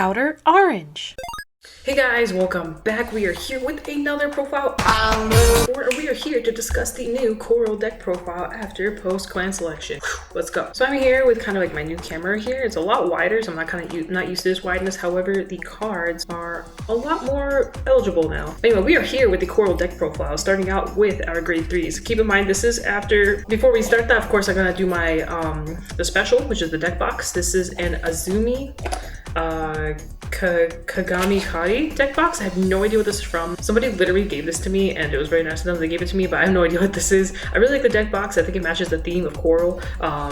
OuterOrange. Hey guys, welcome back. We are here with another profile. We are here to discuss the new Coral deck profile after post-clan selection. Let's go. So I'm here with kind of like my new camera here. It's a lot wider, so I'm not used to this wideness. However, the cards are a lot more eligible now. Anyway, we are here with the Coral deck profile, starting out with our grade 3s. Keep in mind, this is after, before we start that, of course, I'm gonna do my, the special, which is the deck box. This is an Azumi, Kagami Kari deck box. I have no idea what this is from. Somebody literally gave this to me and it was very nice of them. They gave it to me, but I have no idea what this is. I really like the deck box. I think it matches the theme of Coral.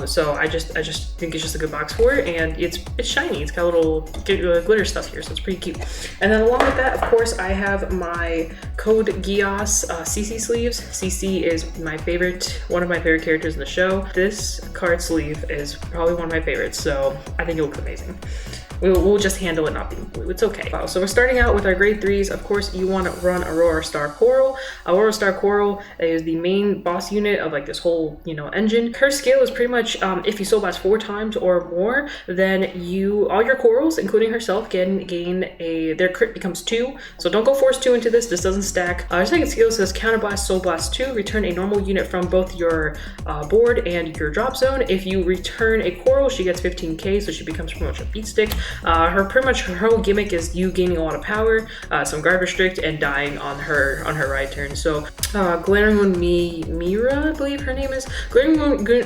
So I just think it's just a good box for it, and it's shiny. It's got a little glitter stuff here, so it's pretty cute. And then along with that, of course, I have my Code Geass CC sleeves. CC is my favorite, one of my favorite characters in the show. This card sleeve is probably one of my favorites, so I think it looks amazing. We'll just handle it not being blue. It's okay. Wow. So we're starting out with our grade 3s. Of course, you want to run Aurora Star Coral. Aurora Star Coral is the main boss unit of like this whole, engine. Her skill is pretty much, if you soul blast 4 times or more, then all your corals, including herself, can gain their crit becomes 2. So don't go force 2 into this. This doesn't stack. Her second skill says Counterblast Soul Blast 2. Return a normal unit from both your board and your drop zone. If you return a coral, she gets 15k, so she becomes pretty much a beat stick. Her whole gimmick is you gaining a lot of power, some guard restrict, and dying on her right turn. So Glaring Moon Mira, I believe her name is. Glaring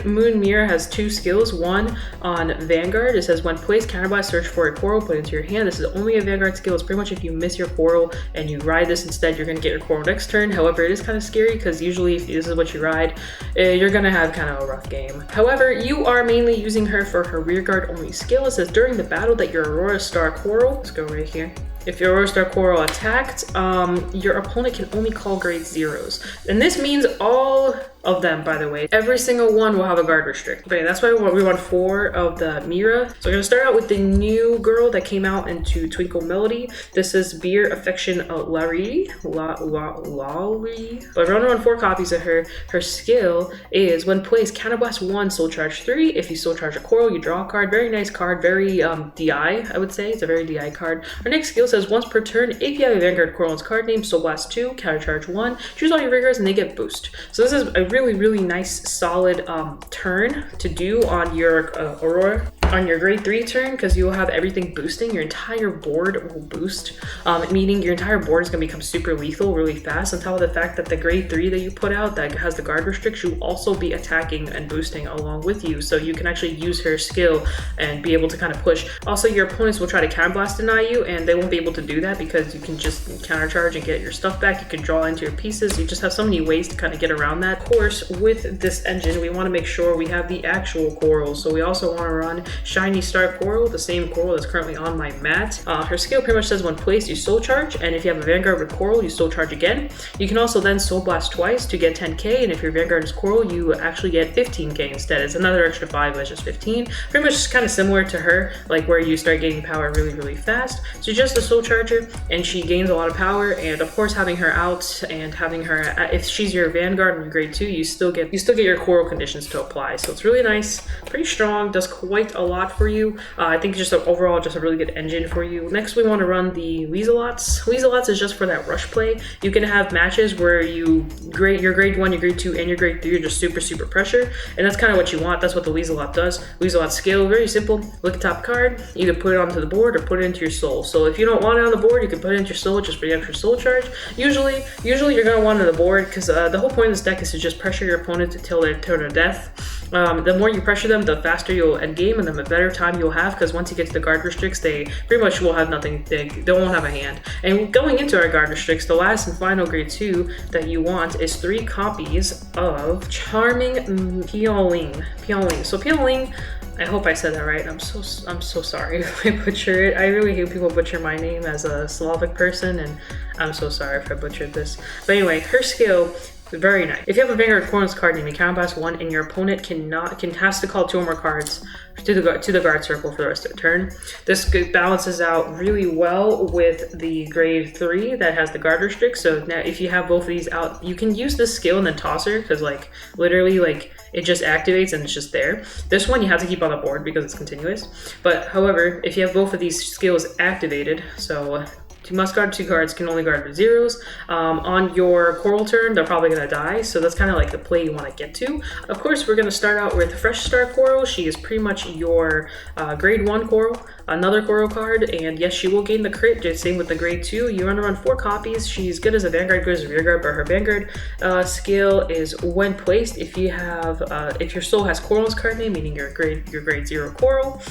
Moon Mira has 2 skills. One on Vanguard. It says when placed counterblast, search for a coral, put it into your hand. This is only a Vanguard skill. It's pretty much if you miss your coral and you ride this instead, you're gonna get your coral next turn. However, it is kind of scary because usually if this is what you ride, you're gonna have kind of a rough game. However, you are mainly using her for her rear guard only skill. It says during the battle that your Aurora Star Coral, let's go right here. If your Aurora Star Coral attacked, your opponent can only call grade 0s. And this means all of them, by the way. Every single one will have a guard restrict. Okay, that's why we want 4 of the Mira. So we're gonna start out with the new girl that came out into Twinkle Melody. This is Beer Affection Lari. But we're gonna run 4 copies of her. Her skill is when placed, Counterblast 1, Soul Charge 3. If you Soul Charge a Coral, you draw a card. Very nice card, very DI, I would say. It's a very DI card. Our next skill says once per turn, if you have a Vanguard Coral in its card name, Soul Blast 2, Counter Charge 1, choose all your rigors and they get boost. So this is a really nice solid turn to do on your Aurora. On your grade 3 turn, because you will have everything boosting. Your entire board will boost, meaning your entire board is going to become super lethal really fast. On top of the fact that the grade 3 that you put out that has the guard restriction will also be attacking and boosting along with you. So you can actually use her skill and be able to kind of push. Also, your opponents will try to counterblast deny you, and they won't be able to do that because you can just counter charge and get your stuff back. You can draw into your pieces. You just have so many ways to kind of get around that. Of course, with this engine, we want to make sure we have the actual corals. So we also want to run Shiny Star Coral, the same coral that's currently on my mat. Her skill pretty much says when placed, you soul charge, and if you have a Vanguard with Coral, you soul charge again. You can also then soul blast twice to get 10k, and if your Vanguard is Coral, you actually get 15k instead. It's another extra 5, but it's just 15. Pretty much kind of similar to her, like where you start gaining power really fast. So just a soul charger, and she gains a lot of power, and of course having her out and having her, if she's your Vanguard in grade 2, you still get your Coral conditions to apply. So it's really nice, pretty strong, does quite a lot for you. I think just overall just a really good engine for you. Next, we want to run the Weaselots. Weaselots is just for that rush play. You can have matches where your grade 1, your grade 2, and your grade 3 are just super pressure, and that's kind of what you want. That's what the Weaselot does. Weaselot skill, very simple. Look at top card, either put it onto the board or put it into your soul. So if you don't want it on the board, you can put it into your soul just for the extra soul charge. Usually you're going to want it on the board because the whole point of this deck is to just pressure your opponent until their turn of death. The more you pressure them, the faster you'll end game, and the better time you'll have, because once you get to the guard restricts, they pretty much will have nothing. They won't have a hand. And going into our guard restricts, the last and final grade 2 that you want is 3 copies of Charming Pioling. So Pioling, I hope I said that right. I'm so sorry if I butcher it. I really hate people butcher my name as a Slavic person, and I'm so sorry if I butchered this. But anyway, her skill Very nice. If you have a Vanguard Corners card name, you counterblast 1, and your opponent has to call 2 or more cards to the guard circle for the rest of the turn. This balances out really well with the grade 3 that has the guard restrict. So now if you have both of these out, you can use this skill and then toss her, because like literally like it just activates and it's just there. This one you have to keep on the board because it's continuous. But however, if you have both of these skills activated, so you must guard 2 cards, can only guard with 0s. On your Coral turn, they're probably gonna die, so that's kind of like the play you want to get to. Of course, we're gonna start out with Fresh Start Coral. She is pretty much your grade 1 Coral, another Coral card, and yes, she will gain the crit. Just same with the grade 2. You want to run 4 copies. She's good as a Vanguard, good as a Rearguard, but her Vanguard skill is when placed. If you have, if your soul has Coral's card name, meaning your grade 0 Coral,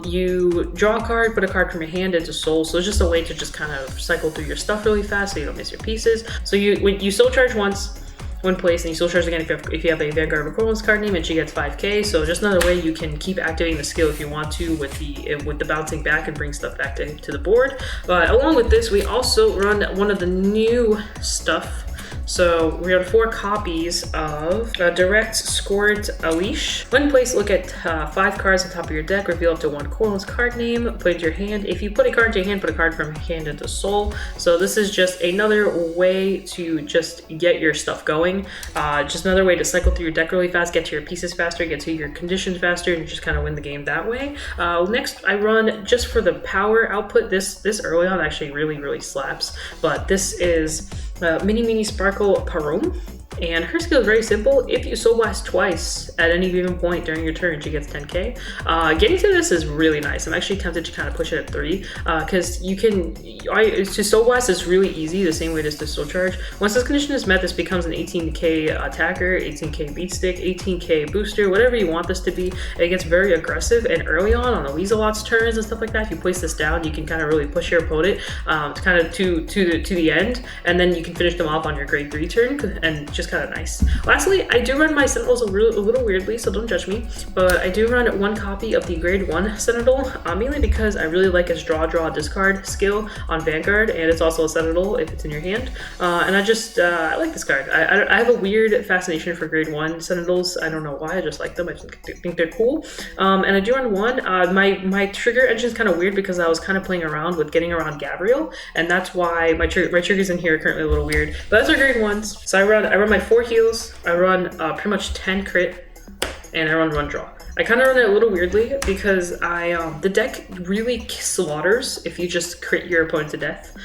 you draw a card, put a card from your hand into soul. So it's just a way to just kind of cycle through your stuff really fast so you don't miss your pieces. So when you soul charge once when placed, and you soul charge again if you have a Vanguard of Coral's card name, and she gets 5k. So just another way you can keep activating the skill if you want to with the bouncing back and bring stuff back to the board. But along with this, we also run one of the new stuff. So we have 4 copies of Direct Squirt Leash. When placed, look at 5 cards on top of your deck, reveal up to 1 Coral's card name, put it into your hand. If you put a card into your hand, put a card from your hand into soul. So this is just another way to just get your stuff going. Just another way to cycle through your deck really fast, get to your pieces faster, get to your conditions faster, and just kind of win the game that way. Next, I run just for the power output. This early on actually really slaps, but this is Mini Sparkle Parum. And her skill is very simple. If you soul blast twice at any given point during your turn, she gets 10k. Getting to this is really nice. I'm actually tempted to kind of push it at 3 because you can. To soul blast is really easy, the same way it is to soul charge. Once this condition is met, this becomes an 18k attacker, 18k beat stick, 18k booster, whatever you want this to be. It gets very aggressive, and early on the Weaselot's turns and stuff like that, if you place this down, you can kind of really push your opponent to the end, and then you can finish them off on your grade 3 turn, and just kind of nice. Lastly, I do run my Sentinels a little weirdly, so don't judge me, but I do run 1 copy of the grade 1 Sentinel, mainly because I really like its draw discard skill on Vanguard, and it's also a Sentinel if it's in your hand, and I like this card. I have a weird fascination for grade 1 Sentinels. I don't know why, I just like them. I think they're cool, and I do run 1. My trigger engine is kind of weird because I was kind of playing around with getting around Gabriel, and that's why my triggers in here are currently a little weird, but those are grade 1s. So I run my 4 heals, I run pretty much 10 crit, and I run 1 draw. I kind of run it a little weirdly because the deck really slaughters if you just crit your opponent to death.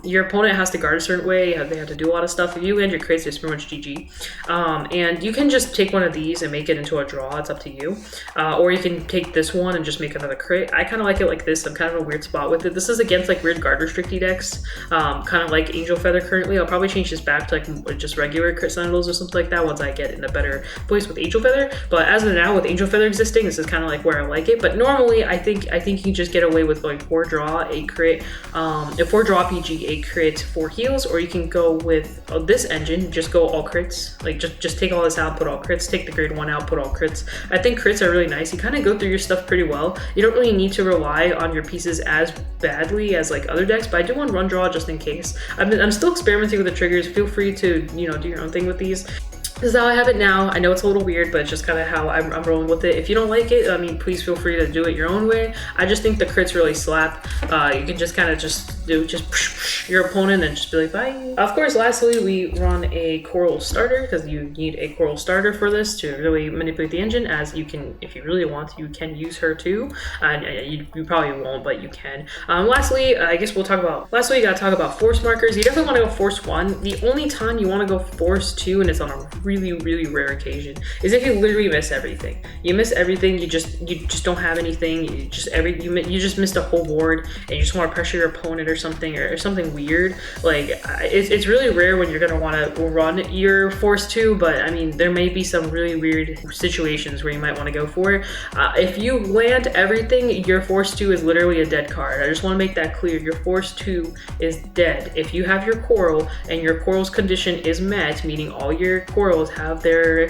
Your opponent has to guard a certain way, they have to do a lot of stuff. If you land your crits, it's pretty much GG. And you can just take one of these and make it into a draw, it's up to you. Or you can take this one and just make another crit. I kind of like it like this. I'm kind of in a weird spot with it. This is against like weird guard restricted decks, kind of like Angel Feather currently. I'll probably change this back to like just regular crit Sentinels or something like that once I get in a better place with Angel Feather. But as of now, with Angel Feather existing, this is kind of like where I like it. But normally I think you can just get away with going 4 draw, 8 crit, 4 draw PG, 8 crit, 4 heals, or you can go with this engine, just go all crits. Like just take all this out, put all crits, take the grade 1 out, put all crits. I think crits are really nice. You kind of go through your stuff pretty well. You don't really need to rely on your pieces as badly as like other decks, but I do want run draw just in case. I'm still experimenting with the triggers. Feel free to do your own thing with these. This is how I have it now. I know it's a little weird, but it's just kind of how I'm rolling with it. If you don't like it, I mean, please feel free to do it your own way. I just think the crits really slap. You can just kind of do your opponent and just be like, bye. Of course, lastly, we run a Coral starter because you need a Coral starter for this to really manipulate the engine, as you can, if you really want, you can use her too. You probably won't, but you can. Lastly, I guess you gotta talk about force markers. You definitely want to go force 1. The only time you want to go force 2, and it's on a really rare occasion, is if you literally miss everything. You miss everything, you just don't have anything, you just missed a whole board and you just want to pressure your opponent or something weird. Like it's really rare when you're gonna want to run your force 2, but I mean there may be some really weird situations where you might want to go for it. If you land everything, your force 2 is literally a dead card. I just want to make that clear. Your force 2 is dead. If you have your Coral and your Coral's condition is met, meaning all your Coral corals have their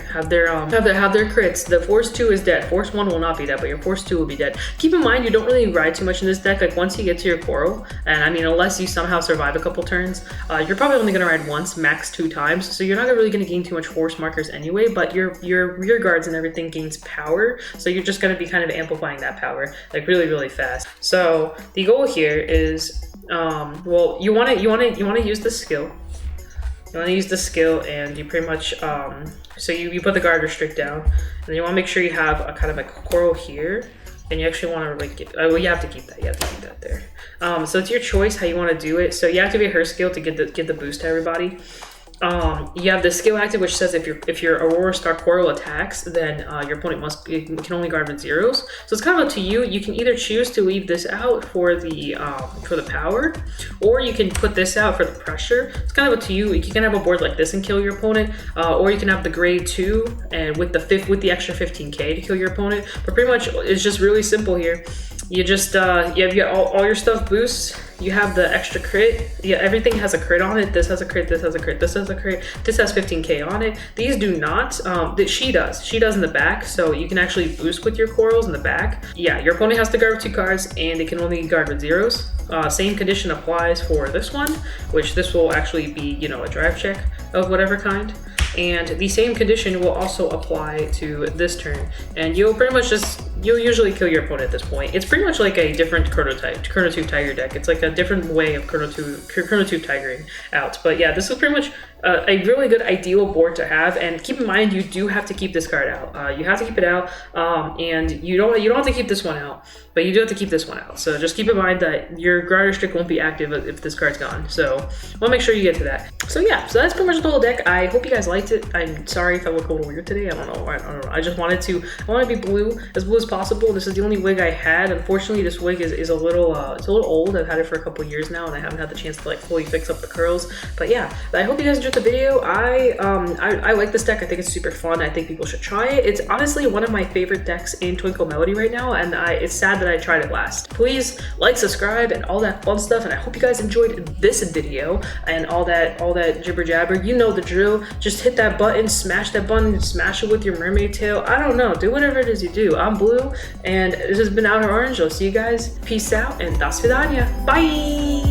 crits. The Force 2 is dead. Force 1 will not be dead, but your Force 2 will be dead. Keep in mind, you don't really ride too much in this deck. Like once you get to your coral, and I mean, unless you somehow survive a couple turns, you're probably only gonna ride once, max 2 times. So you're not really gonna gain too much force markers anyway, but your rear guards and everything gains power. So you're just gonna be kind of amplifying that power like really fast. So the goal here is, well, you wanna use the skill. You want to use the skill, and you pretty much, so you put the guard restrict down, and you want to make sure you have a kind of like coral here, and you actually want to like, well, you have to keep that. You have to keep that there. So it's your choice how you want to do it. So you activate her skill to get the boost to everybody. You have the skill active, which says if your Aurora Star Coral attacks, then your opponent can only guard with 0s. So it's kind of up to you. You can either choose to leave this out for the power, or you can put this out for the pressure. It's kind of up to you. You can have a board like this and kill your opponent, or you can have the grade 2 and with the extra 15k to kill your opponent. But pretty much it's just really simple here. You just you have all your stuff boosts. You have the extra crit. Yeah, everything has a crit on it. This has a crit. This has a crit. This has a crit. This has 15k on it. These do not. She does. She does in the back. So you can actually boost with your corals in the back. Yeah, your opponent has to guard with 2 cards, and they can only guard with 0s. Same condition applies for this one, which this will actually be, you know, a drive check of whatever kind. And the same condition will also apply to this turn. And you'll pretty much you'll usually kill your opponent at this point. It's pretty much like a different Chronotube Tiger deck. It's like a different way of Chronotube Tigering out. But yeah, this is pretty much a really good ideal board to have. And keep in mind, you do have to keep this card out. You have to keep it out, and you don't have to keep this one out, but you do have to keep this one out. So just keep in mind that your guard restrict won't be active if this card's gone. So we'll make sure you get to that. So yeah, so that's pretty much the whole deck. I hope you guys liked it. I'm sorry if I look a little weird today. I don't know. I just wanted to be blue as possible. This is the only wig I had. Unfortunately, this wig is a little it's a little old. I've had it for a couple years now, and I haven't had the chance to like fully fix up the curls. But yeah, I hope you guys enjoyed the video. I like this deck. I think it's super fun. I think people should try it. It's honestly one of my favorite decks in Twinkle Melody right now, and it's sad that I tried it last. Please like, subscribe, and all that fun stuff. And I hope you guys enjoyed this video and all that jibber jabber. You know the drill. Just hit that button, smash that button, smash it with your mermaid tail. I don't know. Do whatever it is you do. I'm Blue, and this has been OuterOrange. I'll see you guys. Peace out, and das vidanya. Bye!